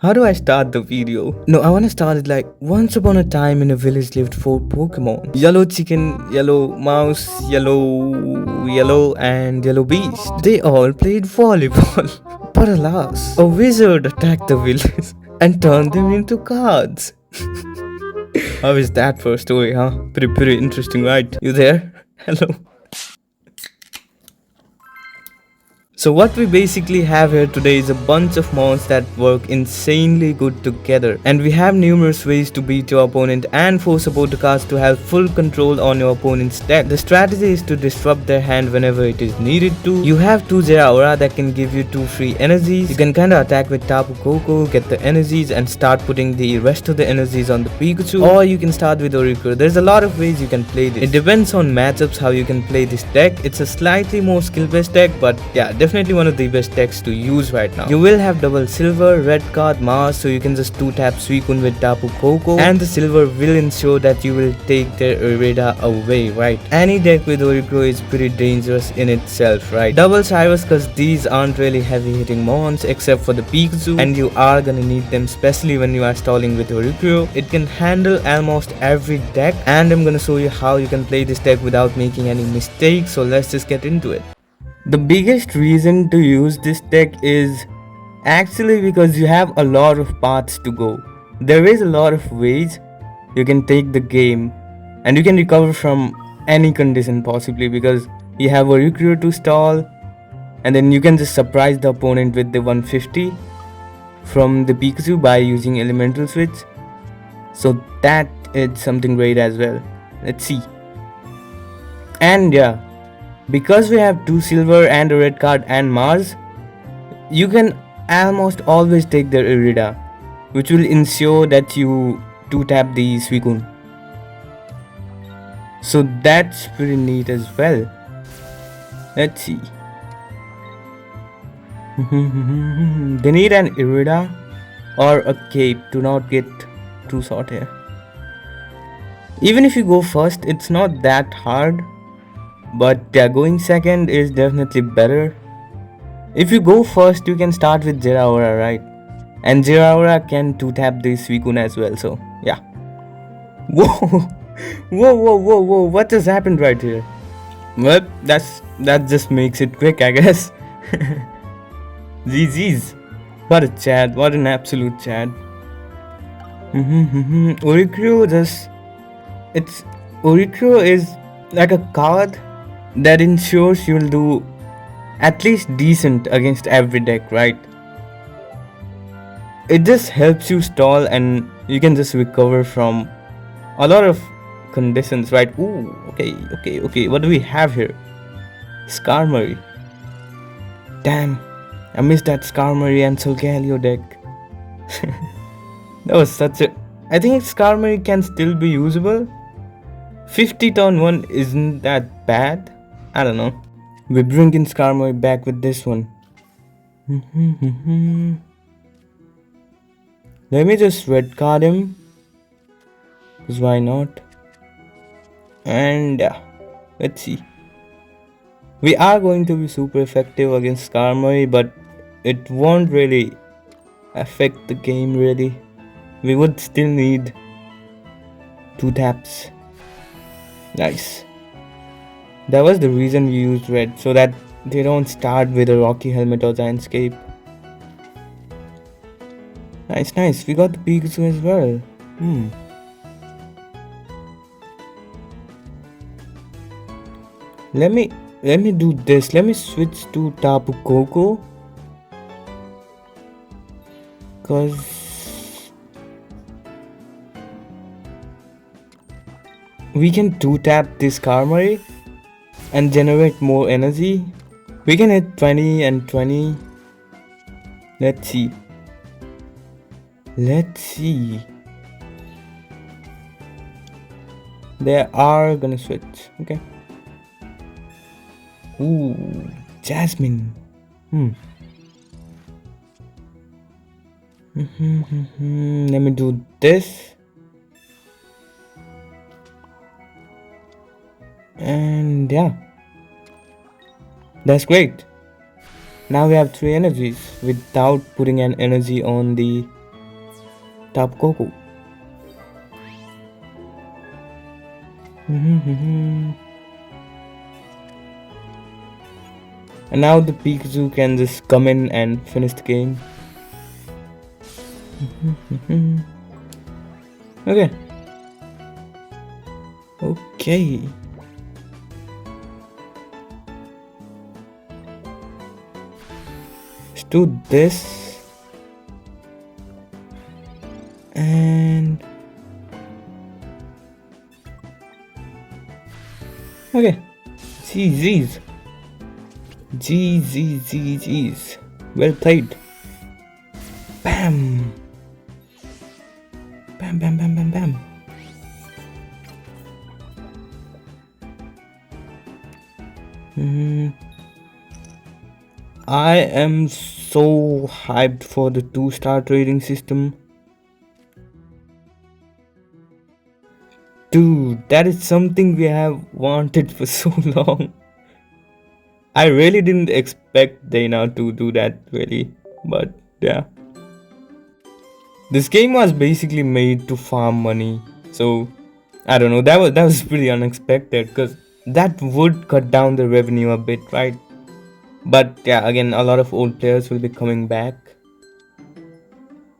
How do I start the video? No, I wanna start it like once upon a time in a village lived four Pokemon. Yellow chicken, yellow mouse, yellow and yellow beast. They all played volleyball. But alas, a wizard attacked the village and turned them into cards. How is that for a story, huh? Pretty interesting, right? You there? Hello. So what we basically have here today is a bunch of mons that work insanely good together, and we have numerous ways to beat your opponent and force supporter cards to have full control on your opponent's deck. The strategy is to disrupt their hand whenever it is needed to. You have 2 Zeraora that can give you 2 free energies. You can kinda attack with Tapu Koko, get the energies and start putting the rest of the energies on the Pikachu, or you can start with Oricorio. There's a lot of ways you can play this. It depends on matchups how you can play this deck. It's a slightly more skill based deck, but yeah, definitely one of the best decks to use right now. You will have double silver, red card, Mars, so you can just 2-tap Suicune with Tapu Koko, and the silver will ensure that you will take their Irida away, right? Any deck with Oricorio is pretty dangerous in itself, right? Double Cyrus, cause these aren't really heavy hitting mons except for the Pikachu, and you are gonna need them especially when you are stalling with Oricorio. It can handle almost every deck, and I'm gonna show you how you can play this deck without making any mistakes, so let's just get into it. The biggest reason to use this deck is actually because you have a lot of paths to go. There is a lot of ways you can take the game, and you can recover from any condition possibly, because you have a Oricorio to stall, and then you can just surprise the opponent with the 150 from the Pikachu by using Elemental Switch. So that is something great as well. Let's see. And yeah, because we have 2 silver and a red card and Mars, you can almost always take their Irida, which will ensure that you 2-tap the Suicune. So that's pretty neat as well. Let's see. They need an Irida or a cape to not get too short here. Even if you go first, it's not that hard, but yeah, going second is definitely better. If you go first, you can start with Zeraora, right? And Zeraora can 2-tap the Suicune as well, so yeah. Whoa! Whoa, what just happened right here? Well, that just makes it quick, I guess. GG's. What a Chad, what an absolute Chad. Oricorio Oricorio is like a card that ensures you'll do at least decent against every deck, right? It just helps you stall and you can just recover from a lot of conditions, right? Ooh, okay. What do we have here? Skarmory. Damn, I missed that Skarmory and Solgaleo deck. That was such a... I think Skarmory can still be usable. 50 turn 1 isn't that bad. I don't know. We're bringing Skarmory back with this one. Let me just red card him, because why not? And let's see. We are going to be super effective against Skarmory, but it won't really affect the game really. We would still need 2 taps. Nice. That was the reason we used red, so that they don't start with a Rocky Helmet or Giantscape. Nice. We got the Pikachu as well. Let me do this. Let me switch to Tapu Koko, cause we can 2-tap this Skarmory and generate more energy. We can hit 20 and 20. Let's see. They are gonna switch. Okay. Ooh, Jasmine. Let me do this. And yeah, that's great. Now we have 3 energies without putting an energy on the Tapu Koko. And now the Pikachu can just come in and finish the game. Okay. Okay. Let's do this. And okay. GG's. GG's. Well played. Bam. Bam, bam, bam, bam, bam. I am so hyped for the 2-star trading system. Dude, that is something we have wanted for so long. I really didn't expect Dana to do that, really, but yeah. This game was basically made to farm money, so I don't know. That was pretty unexpected because that would cut down the revenue a bit, right? But yeah, again, a lot of old players will be coming back.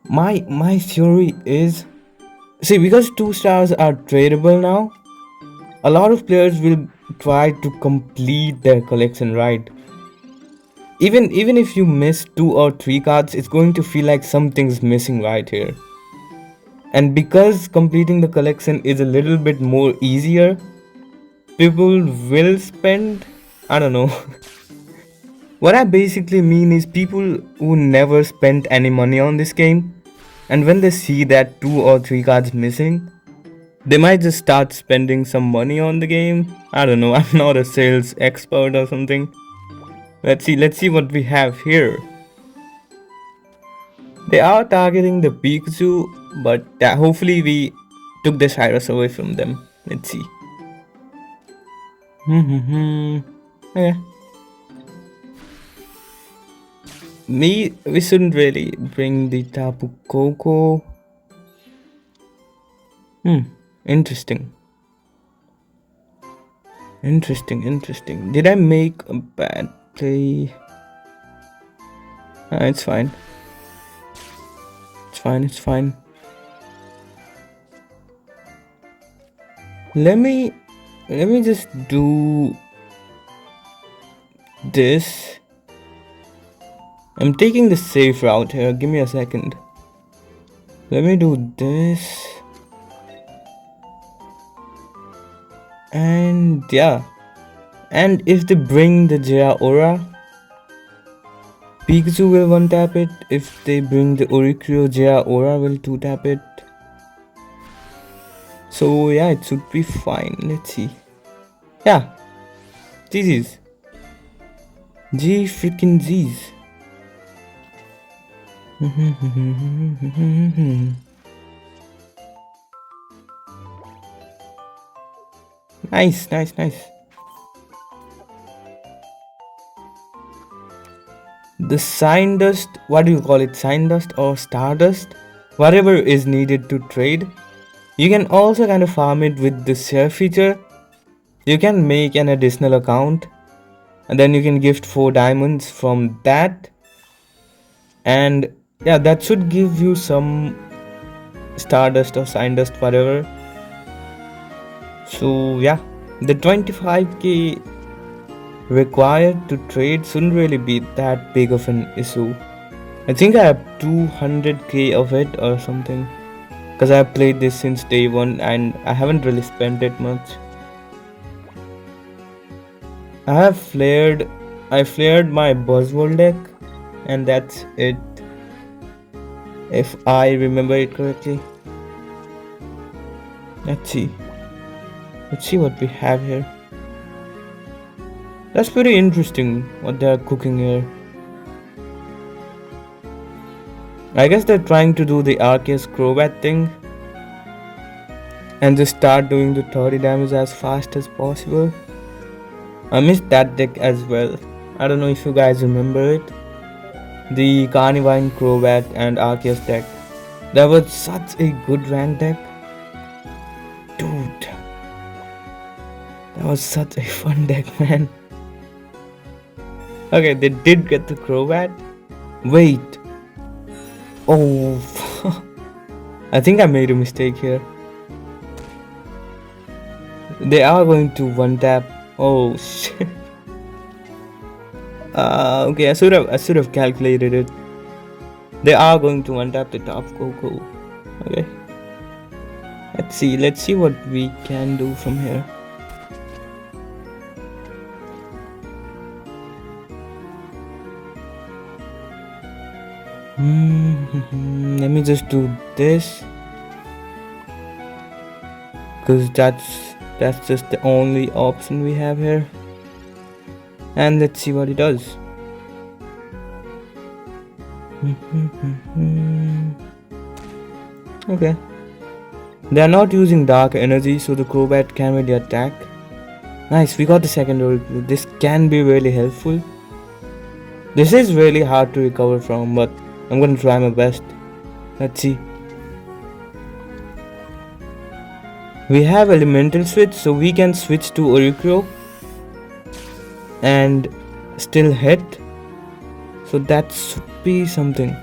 My theory is, see, because 2-stars are tradable now, a lot of players will try to complete their collection, right? Even if you miss 2 or 3 cards, it's going to feel like something's missing right here. And because completing the collection is a little bit more easier, people will spend, I don't know. What I basically mean is people who never spent any money on this game, and when they see that 2 or 3 cards missing, they might just start spending some money on the game. I don't know, I'm not a sales expert or something. Let's see what we have here. They are targeting the Pikachu, but hopefully we took the Cyrus away from them. Let's see. Okay. We shouldn't really bring the Tapu Koko. Interesting. Interesting. Did I make a bad play? It's fine. It's fine. Let me just do this. I'm taking the safe route here. Give me a second. Let me do this. And yeah. And if they bring the Jaya Aura, Pikachu will 1-tap it. If they bring the Oricrio, Jaya Aura will 2-tap it. So yeah, it should be fine. Let's see. Yeah. GG's. G freaking G's. Nice. The sign dust, what do you call it? Sign dust or stardust? Whatever is needed to trade. You can also kind of farm it with the share feature. You can make an additional account and then you can gift 4 diamonds from that. And yeah, that should give you some stardust or sign dust, whatever. So yeah, the 25k required to trade shouldn't really be that big of an issue. I think I have 200k of it or something, because I have played this since day 1 and I haven't really spent it much. I flared my Buzzwole deck and that's it, if I remember it correctly. Let's see what we have here. That's pretty interesting what they are cooking here. I guess they're trying to do the Arceus Crobat thing and just start doing the 30 damage as fast as possible. I missed that deck as well. I don't know if you guys remember it. The Carnivine Crobat and Arceus deck. That was such a good rank deck. Dude, that was such a fun deck, man. Okay, they did get the Crobat. Wait. Oh, I think I made a mistake here. They are going to one tap. Oh shit. Okay, I should have calculated it. They are going to one tap the top Coco. Okay. Let's see what we can do from here. Let me just do this, because that's just the only option we have here. And let's see what it does. Okay. They are not using dark energy, so the Crobat can really attack. Nice, we got the second Oracle. This can be really helpful. This is really hard to recover from, but I'm gonna try my best. Let's see. We have elemental switch, so we can switch to Oricro and still hit. So that should be something.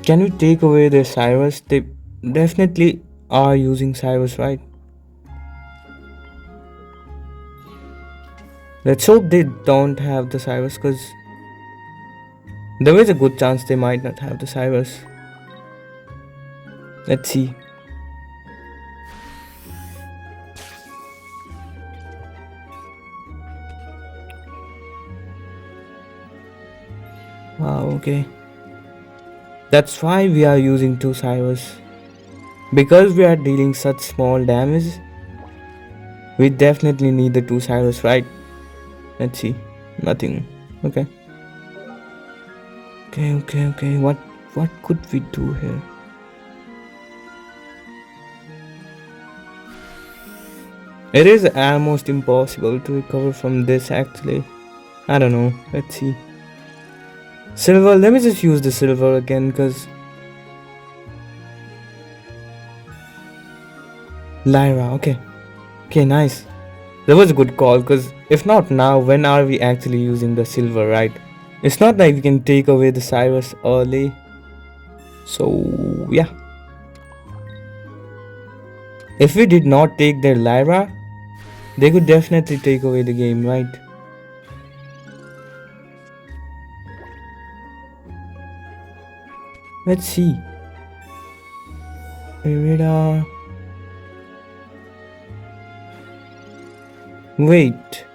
Can we take away the Cyrus? They definitely are using Cyrus, right? Let's hope they don't have the Cyrus, because there is a good chance they might not have the Cyrus. Let's see. Wow, okay. That's why we are using two Cyrus. Because we are dealing such small damage, we definitely need the two Cyrus, right? Let's see. Nothing. Okay. Okay. What could we do here? It is almost impossible to recover from this actually. I don't know. Let's see. Silver, let me just use the silver again, because Lyra, okay, nice. That was a good call, because if not now, when are we actually using the silver, right? It's not like we can take away the Cyrus early. So yeah, if we did not take their Lyra, they could definitely take away the game, right? Let's see. Irida. Wait.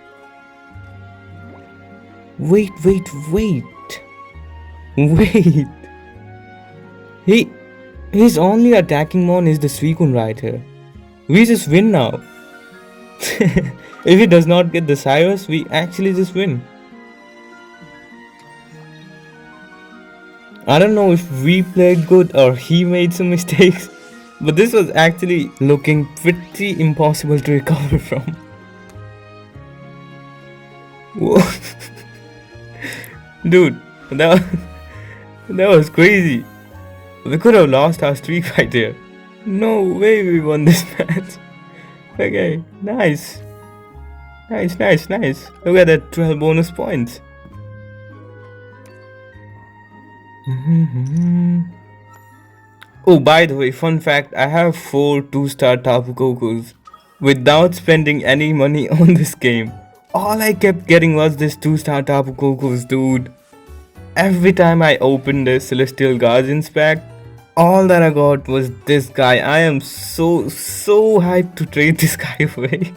His only attacking mon is the Suicune right here. We just win now. If he does not get the Cyrus, we actually just win. I don't know if we played good or he made some mistakes, but this was actually looking pretty impossible to recover from. Whoa. Dude, that was crazy. We could have lost our streak right there. No way we won this match. Okay, nice. Look at that 12 bonus points. Oh, by the way, fun fact, I have 4 2-star Tapu Kokos without spending any money on this game. All I kept getting was this 2-star Tapu Kokos, dude. Every time I opened the Celestial Guardians pack, all that I got was this guy. I am so hyped to trade this guy away.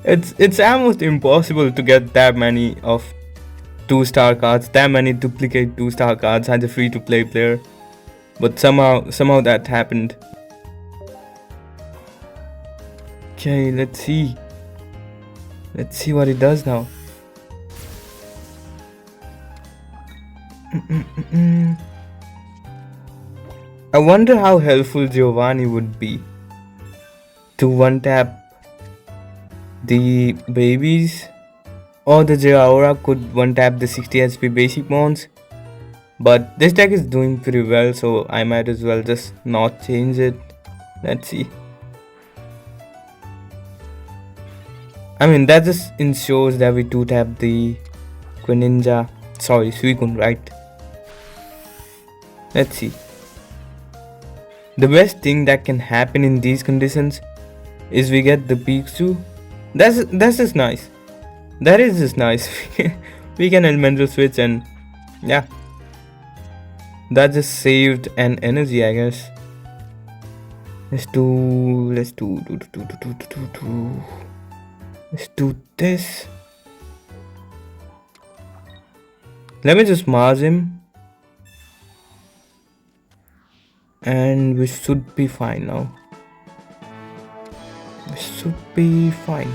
It's almost impossible to get that many of 2-star cards, that many duplicate 2-star cards as a free-to-play player. But somehow that happened. Okay, let's see. Let's see what it does now. I wonder how helpful Giovanni would be. to one tap the babies, or the Jaora could one tap the 60 HP basic mons. But this deck is doing pretty well, so I might as well just not change it. Let's see. I mean, that just ensures that we 2 tap the Greninja. Sorry, Suicune, right? Let's see. The best thing that can happen in these conditions is we get the Pikachu. That's just nice. That is just nice. We can elemental switch and yeah. That just saved an energy, I guess. Let's do this. Let me just Mars him. And we should be fine now. We should be fine.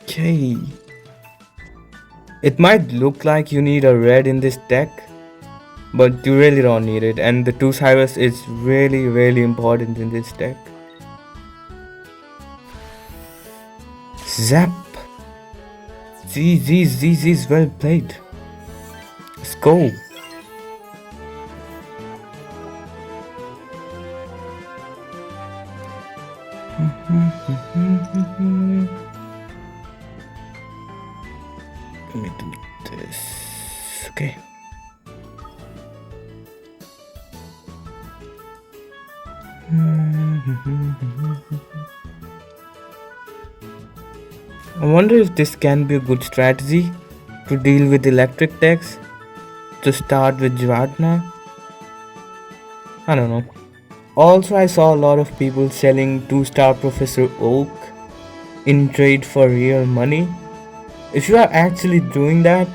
Okay. It might look like you need a red in this deck, but you really don't need it, and the 2 Cyrus is really important in this deck. Zap! These well played. Let's go. Let me do this. Okay. I wonder if this can be a good strategy to deal with electric decks. To start with Giratna. I don't know. Also, I saw a lot of people selling 2-star Professor Oak in trade for real money. If you are actually doing that,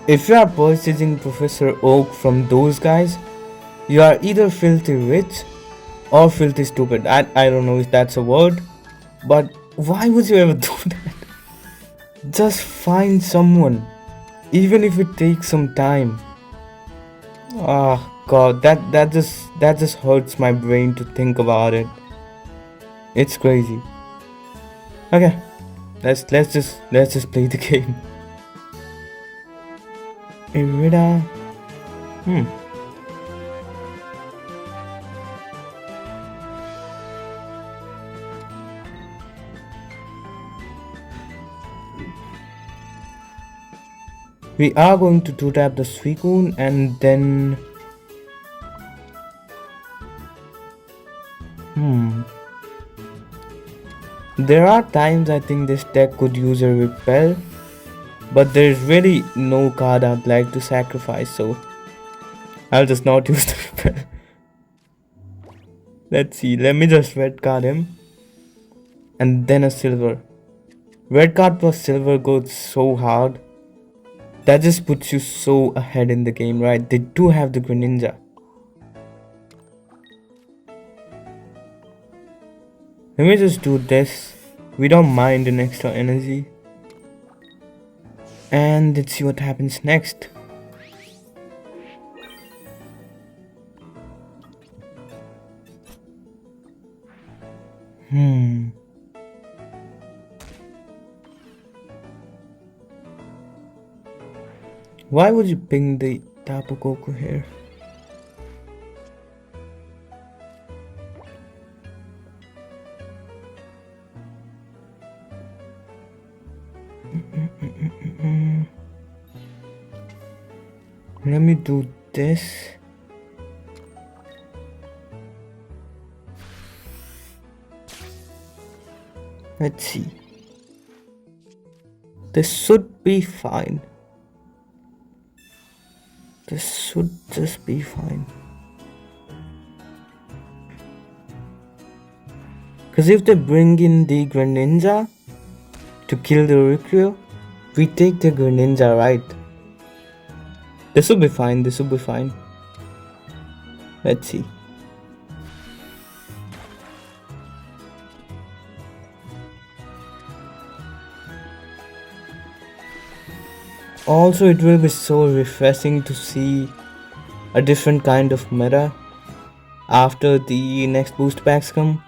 if you are purchasing Professor Oak from those guys, you are either filthy rich or filthy stupid. I don't know if that's a word, but why would you ever do that? Just find someone, even if it takes some time. Ah, God, that just hurts my brain to think about it. It's crazy. Okay, let's just play the game. Irida. We are going to 2-tap the Suicune and then... There are times I think this deck could use a Repel, but there's really no card I'd like to sacrifice, so I'll just not use the Repel. Let's see, let me just red card him. And then a silver. Red card plus silver goes so hard. That just puts you so ahead in the game, right? They do have the Greninja. Let me just do this. We don't mind an extra energy. And let's see what happens next. Why would you ping the Tapu Koko here? Let me do this. Let's see. This should be fine. This should just be fine. Because if they bring in the Greninja to kill the Rikrio, we take the Greninja, right? This will be fine, this will be fine. Let's see. Also, it will be so refreshing to see a different kind of meta after the next boost packs come.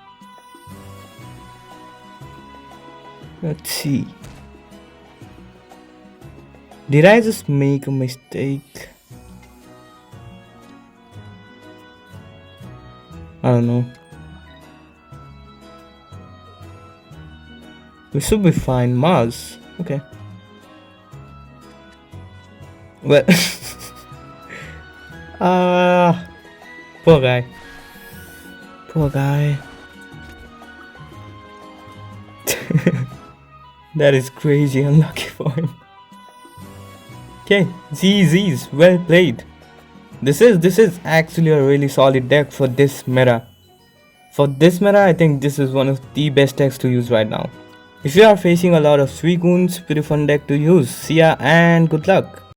Let's see. Did I just make a mistake? I don't know. We should be fine. Mars. Okay. Well, ah, poor guy. Poor guy. That is crazy unlucky for him. Okay, GG's, well played. This is actually a really solid deck for this meta. For this meta, I think this is one of the best decks to use right now. If you are facing a lot of Suicunes, pretty fun deck to use. See ya and good luck.